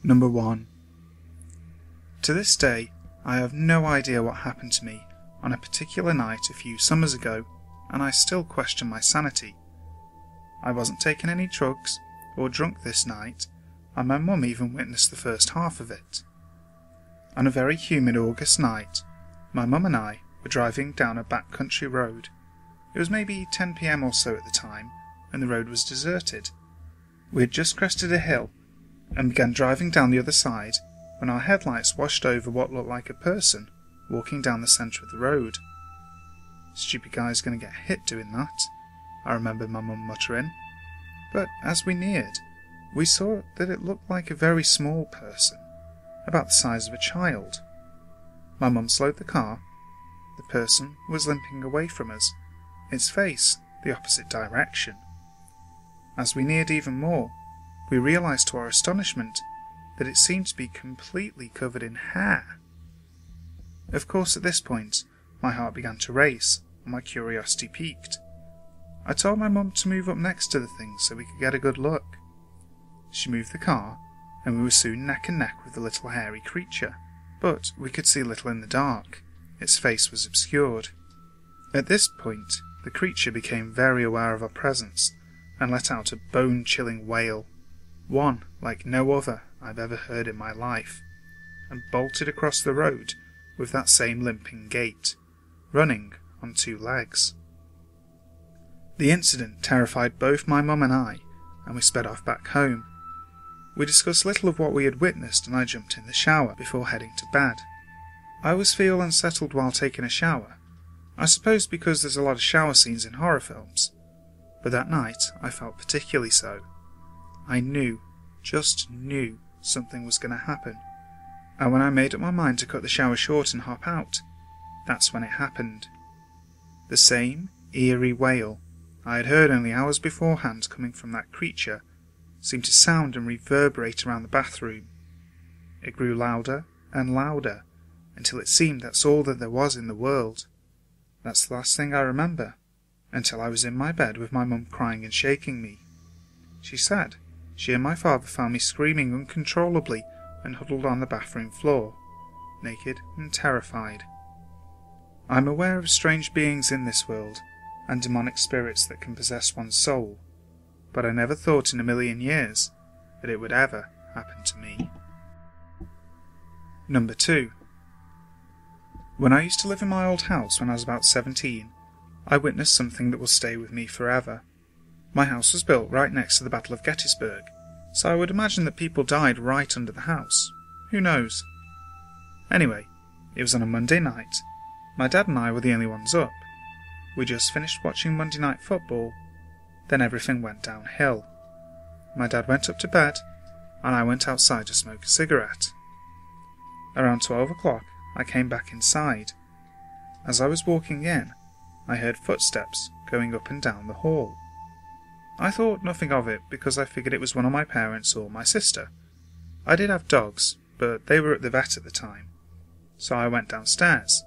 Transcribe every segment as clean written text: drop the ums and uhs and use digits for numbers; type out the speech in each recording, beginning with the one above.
Number 1. To this day, I have no idea what happened to me on a particular night a few summers ago, and I still question my sanity. I wasn't taking any drugs or drunk this night, and my mum even witnessed the first half of it. On a very humid August night, my mum and I were driving down a backcountry road. It was maybe 10 p.m. or so at the time, and the road was deserted. We had just crested a hill and began driving down the other side when our headlights washed over what looked like a person walking down the centre of the road. "Stupid guy's going to get hit doing that," I remember my mum muttering. But as we neared, we saw that it looked like a very small person, about the size of a child. My mum slowed the car. The person was limping away from us, its face the opposite direction. As we neared even more, we realised to our astonishment that it seemed to be completely covered in hair. Of course, at this point, my heart began to race and my curiosity piqued. I told my mum to move up next to the thing so we could get a good look. She moved the car, and we were soon neck and neck with the little hairy creature, but we could see little in the dark. Its face was obscured. At this point, the creature became very aware of our presence and let out a bone-chilling wail, one like no other I've ever heard in my life, and bolted across the road with that same limping gait, running on 2 legs. The incident terrified both my mum and I, and we sped off back home. We discussed little of what we had witnessed, and I jumped in the shower before heading to bed. I always feel unsettled while taking a shower, I suppose because there's a lot of shower scenes in horror films, but that night I felt particularly so. I knew, just knew, something was going to happen, and when I made up my mind to cut the shower short and hop out, that's when it happened. The same eerie wail I had heard only hours beforehand coming from that creature seemed to sound and reverberate around the bathroom. It grew louder and louder until it seemed that's all that there was in the world. That's the last thing I remember, until I was in my bed with my mum crying and shaking me. She said she and my father found me screaming uncontrollably and huddled on the bathroom floor, naked and terrified. I'm aware of strange beings in this world, and demonic spirits that can possess one's soul, but I never thought in a million years that it would ever happen to me. Number 2. When I used to live in my old house when I was about 17, I witnessed something that will stay with me forever. My house was built right next to the Battle of Gettysburg, so I would imagine that people died right under the house. Who knows? Anyway, it was on a Monday night. My dad and I were the only ones up. We just finished watching Monday Night Football. Then everything went downhill. My dad went up to bed, and I went outside to smoke a cigarette. Around 12 o'clock, I came back inside. As I was walking in, I heard footsteps going up and down the hall. I thought nothing of it because I figured it was one of my parents or my sister. I did have dogs, but they were at the vet at the time, so I went downstairs.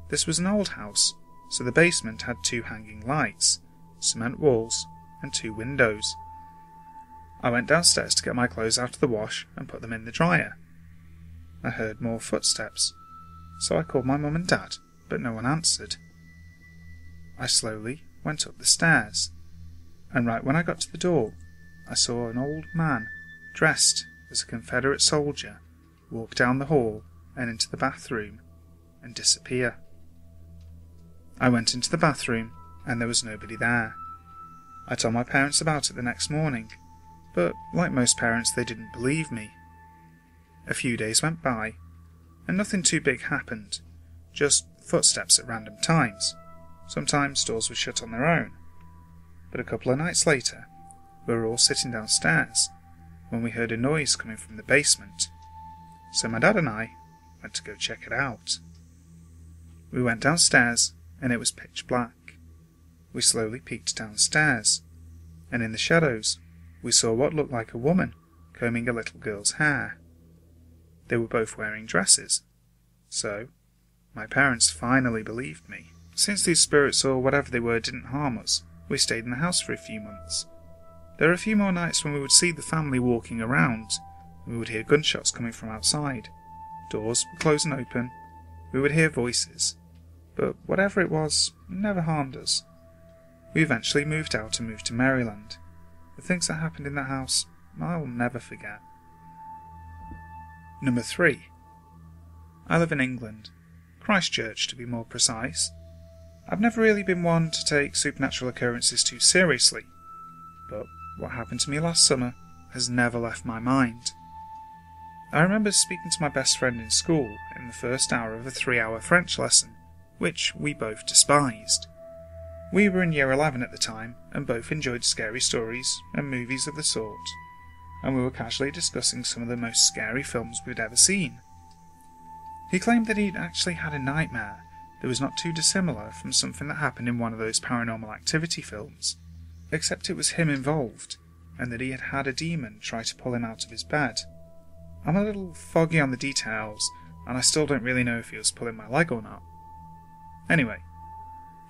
This was an old house, so the basement had 2 hanging lights, cement walls, and 2 windows. I went downstairs to get my clothes out of the wash and put them in the dryer. I heard more footsteps, so I called my mum and dad, but no one answered. I slowly went up the stairs, and right when I got to the door, I saw an old man, dressed as a Confederate soldier, walk down the hall and into the bathroom, and disappear. I went into the bathroom, and there was nobody there. I told my parents about it the next morning, but like most parents, they didn't believe me. A few days went by, and nothing too big happened, just footsteps at random times. Sometimes doors were shut on their own. But a couple of nights later, we were all sitting downstairs when we heard a noise coming from the basement, so my dad and I went to go check it out. We went downstairs, and it was pitch black. We slowly peeked downstairs, and in the shadows we saw what looked like a woman combing a little girl's hair. They were both wearing dresses, so my parents finally believed me. Since these spirits or whatever they were didn't harm us, we stayed in the house for a few months. There were a few more nights when we would see the family walking around, We would hear gunshots coming from outside. Doors would close and open. We would hear voices. But whatever it was, never harmed us. We eventually moved out and moved to Maryland. The things that happened in that house, I'll never forget. Number 3. I live in England. Christchurch, to be more precise. I've never really been one to take supernatural occurrences too seriously, but what happened to me last summer has never left my mind. I remember speaking to my best friend in school in the first hour of a 3-hour French lesson, which we both despised. We were in year 11 at the time, and both enjoyed scary stories and movies of the sort, and we were casually discussing some of the most scary films we'd ever seen. He claimed that he'd actually had a nightmare that was not too dissimilar from something that happened in one of those Paranormal Activity films, except it was him involved, and that he had had a demon try to pull him out of his bed. I'm a little foggy on the details, and I still don't really know if he was pulling my leg or not. Anyway,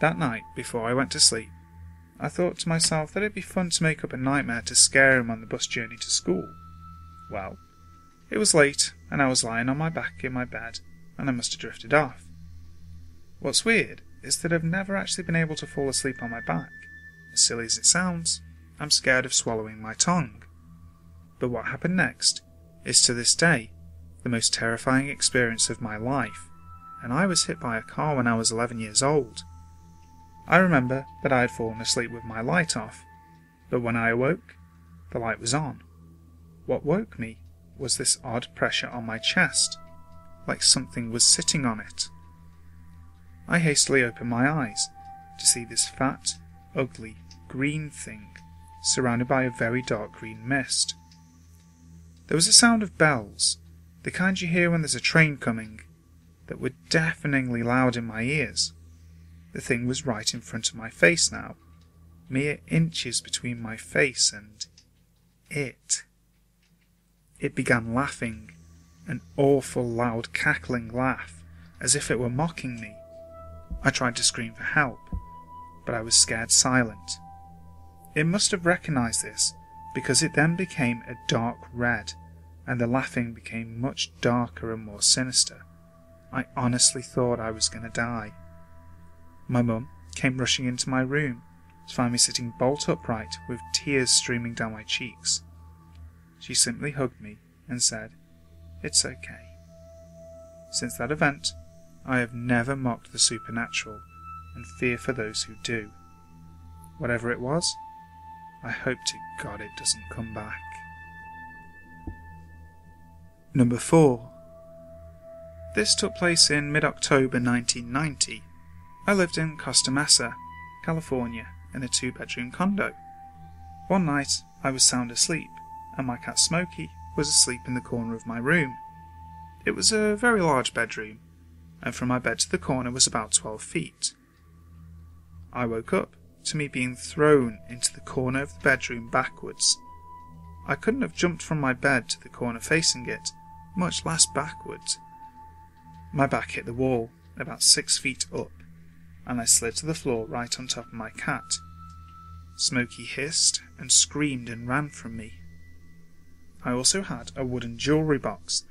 that night, before I went to sleep, I thought to myself that it'd be fun to make up a nightmare to scare him on the bus journey to school. Well, it was late, and I was lying on my back in my bed, and I must have drifted off. What's weird is that I've never actually been able to fall asleep on my back. As silly as it sounds, I'm scared of swallowing my tongue. But what happened next is, to this day, the most terrifying experience of my life, and I was hit by a car when I was 11 years old. I remember that I had fallen asleep with my light off, but when I awoke, the light was on. What woke me was this odd pressure on my chest, like something was sitting on it. I hastily opened my eyes to see this fat, ugly, green thing surrounded by a very dark green mist. There was a sound of bells, the kind you hear when there's a train coming, that were deafeningly loud in my ears. The thing was right in front of my face now, mere inches between my face and it. It began laughing, an awful loud cackling laugh, as if it were mocking me. I tried to scream for help, but I was scared silent. It must have recognized this, because it then became a dark red, and the laughing became much darker and more sinister. I honestly thought I was going to die. My mum came rushing into my room to find me sitting bolt upright with tears streaming down my cheeks. She simply hugged me and said, "It's okay." Since that event, I have never mocked the supernatural and fear for those who do. Whatever it was, I hope to God it doesn't come back. Number 4. This took place in mid-October 1990. I lived in Costa Mesa, California, in a 2-bedroom condo. One night, I was sound asleep, and my cat Smokey was asleep in the corner of my room. It was a very large bedroom, and from my bed to the corner was about 12 feet. I woke up to me being thrown into the corner of the bedroom backwards. I couldn't have jumped from my bed to the corner facing it, much less backwards. My back hit the wall, about 6 feet up, and I slid to the floor right on top of my cat. Smokey hissed and screamed and ran from me. I also had a wooden jewellery box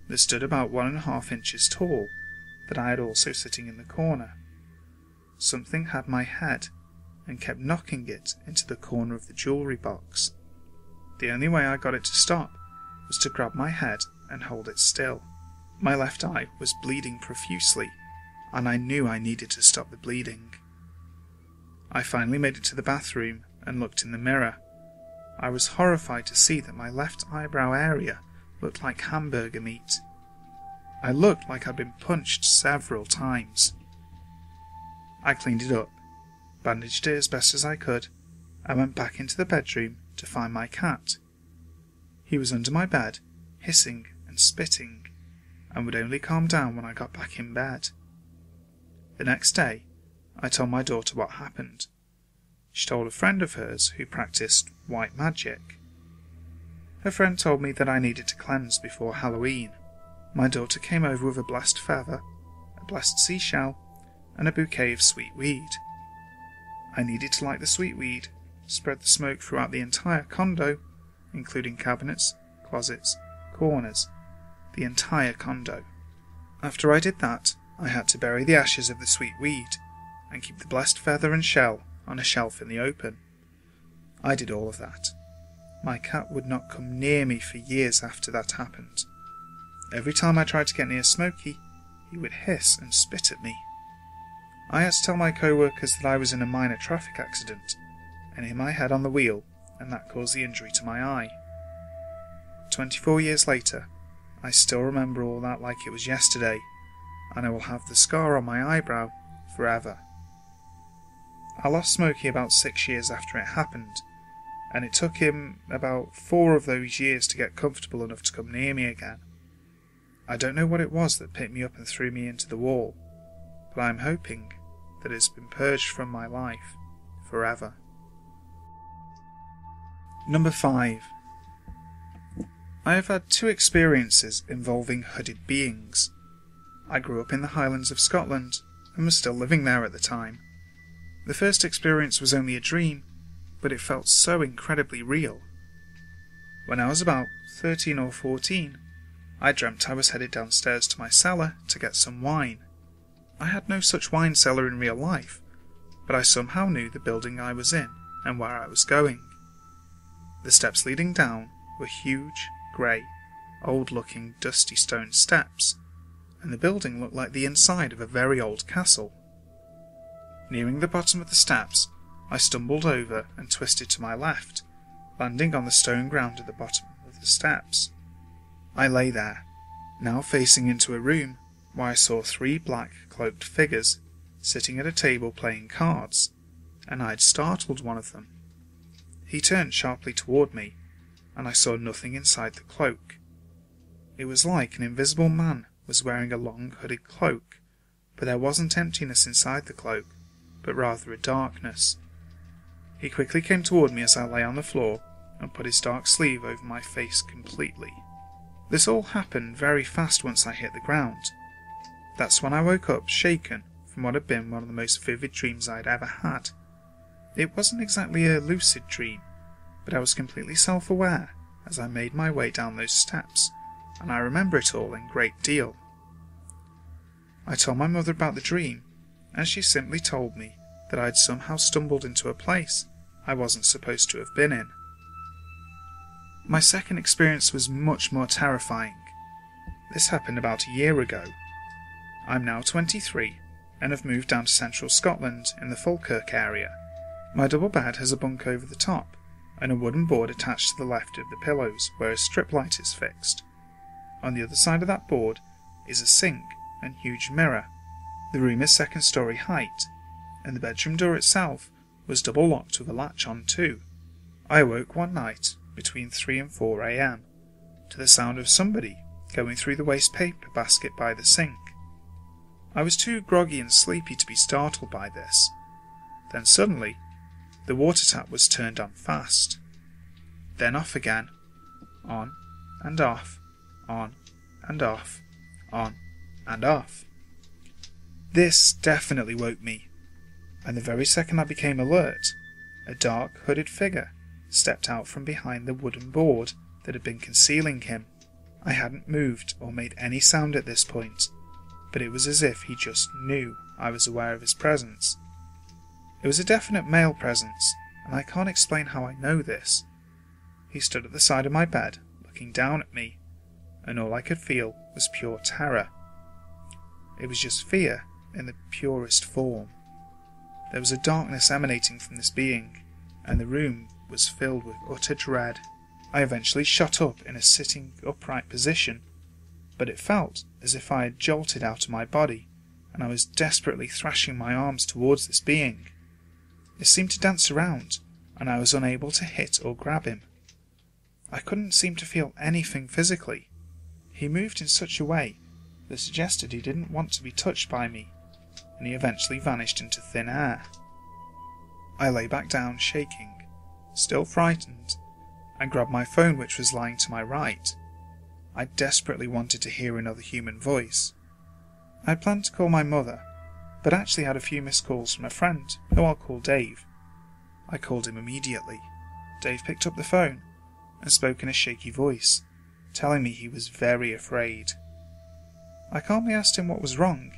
that stood about 1.5 inches tall that I had also sitting in the corner. Something had my head and kept knocking it into the corner of the jewellery box. The only way I got it to stop was to grab my head and hold it still. My left eye was bleeding profusely, and I knew I needed to stop the bleeding. I finally made it to the bathroom and looked in the mirror. I was horrified to see that my left eyebrow area looked like hamburger meat. I looked like I'd been punched several times. I cleaned it up, bandaged it as best as I could, and went back into the bedroom to find my cat. He was under my bed, hissing and spitting, and would only calm down when I got back in bed. The next day, I told my daughter what happened. She told a friend of hers who practiced white magic. Her friend told me that I needed to cleanse before Halloween. My daughter came over with a blessed feather, a blessed seashell, and a bouquet of sweet weed. I needed to light the sweet weed, spread the smoke throughout the entire condo, including cabinets, closets, corners, the entire condo. After I did that, I had to bury the ashes of the sweet weed and keep the blessed feather and shell on a shelf in the open. I did all of that. My cat would not come near me for years after that happened. Every time I tried to get near Smokey, he would hiss and spit at me. I had to tell my co-workers that I was in a minor traffic accident and hit my head on the wheel, and that caused the injury to my eye. 24 years later, I still remember all that like it was yesterday, and I will have the scar on my eyebrow forever. I lost Smokey about 6 years after it happened, and it took him about 4 of those years to get comfortable enough to come near me again. I don't know what it was that picked me up and threw me into the wall, but I'm hoping that it's been purged from my life forever. Number 5. I have had 2 experiences involving hooded beings. I grew up in the Highlands of Scotland and was still living there at the time. The first experience was only a dream, but it felt so incredibly real. When I was about 13 or 14, I dreamt I was headed downstairs to my cellar to get some wine. I had no such wine cellar in real life, but I somehow knew the building I was in and where I was going. The steps leading down were huge, grey, old-looking, dusty stone steps, and the building looked like the inside of a very old castle. Nearing the bottom of the steps, I stumbled over and twisted to my left, landing on the stone ground at the bottom of the steps. I lay there, now facing into a room where I saw 3 black cloaked figures sitting at a table playing cards, and I'd startled one of them. He turned sharply toward me, and I saw nothing inside the cloak. It was like an invisible man was wearing a long hooded cloak, but there wasn't emptiness inside the cloak, but rather a darkness. He quickly came toward me as I lay on the floor and put his dark sleeve over my face completely. This all happened very fast once I hit the ground. That's when I woke up shaken from what had been one of the most vivid dreams I'd ever had. It wasn't exactly a lucid dream, but I was completely self-aware as I made my way down those steps, and I remember it all in great deal. I told my mother about the dream, and she simply told me that I'd somehow stumbled into a place I wasn't supposed to have been in. My second experience was much more terrifying. This happened about a year ago. I'm now 23 and have moved down to central Scotland in the Falkirk area. My double bed has a bunk over the top and a wooden board attached to the left of the pillows where a strip light is fixed. On the other side of that board is a sink and huge mirror. The room is 2nd story height, and the bedroom door itself was double locked with a latch on too. I awoke one night between 3 and 4 a.m. to the sound of somebody going through the waste paper basket by the sink. I was too groggy and sleepy to be startled by this. Then suddenly, the water tap was turned on fast. Then off again. On and off. On and off. On and off. This definitely woke me, and the very second I became alert, a dark hooded figure stepped out from behind the wooden board that had been concealing him. I hadn't moved or made any sound at this point, but it was as if he just knew I was aware of his presence. It was a definite male presence, and I can't explain how I know this. He stood at the side of my bed, looking down at me, and all I could feel was pure terror. It was just fear in the purest form. There was a darkness emanating from this being, and the room was filled with utter dread. I eventually shot up in a sitting upright position, but it felt as if I had jolted out of my body, and I was desperately thrashing my arms towards this being. It seemed to dance around, and I was unable to hit or grab him. I couldn't seem to feel anything physically. He moved in such a way that suggested he didn't want to be touched by me, and he eventually vanished into thin air. I lay back down shaking, still frightened, and grabbed my phone, which was lying to my right. I desperately wanted to hear another human voice. I had planned to call my mother, but actually had a few missed calls from a friend, who I'll call Dave. I called him immediately. Dave picked up the phone and spoke in a shaky voice, telling me he was very afraid. I calmly asked him what was wrong,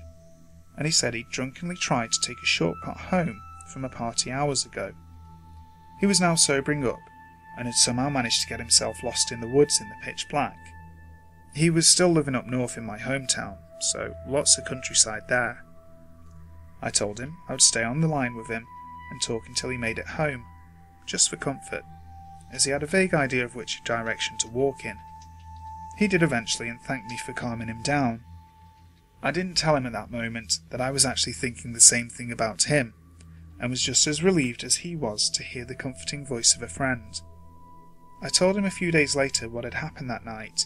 and he said he'd drunkenly tried to take a shortcut home from a party hours ago. He was now sobering up and had somehow managed to get himself lost in the woods in the pitch black. He was still living up north in my hometown, so lots of countryside there. I told him I would stay on the line with him and talk until he made it home, just for comfort, as he had a vague idea of which direction to walk in. He did eventually and thanked me for calming him down. I didn't tell him at that moment that I was actually thinking the same thing about him, and was just as relieved as he was to hear the comforting voice of a friend. I told him a few days later what had happened that night.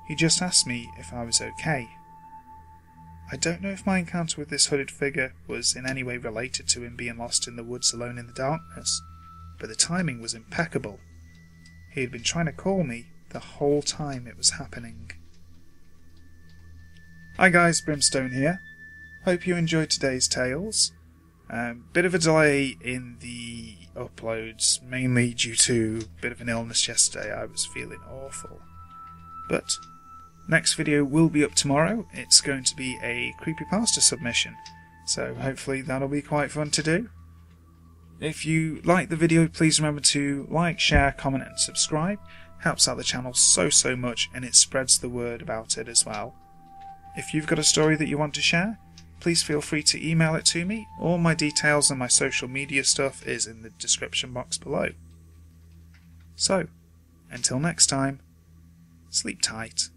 He just asked me if I was okay. I don't know if my encounter with this hooded figure was in any way related to him being lost in the woods alone in the darkness, but the timing was impeccable. He had been trying to call me the whole time it was happening. Hi guys, Brimstone here. Hope you enjoyed today's tales. Bit of a delay in the uploads, mainly due to a bit of an illness yesterday. I was feeling awful. But next video will be up tomorrow. It's going to be a creepypasta submission, so hopefully that'll be quite fun to do. If you like the video, please remember to like, share, comment and subscribe. Helps out the channel so much, and it spreads the word about it as well. If you've got a story that you want to share, please feel free to email it to me. All my details and my social media stuff is in the description box below. So, until next time, sleep tight.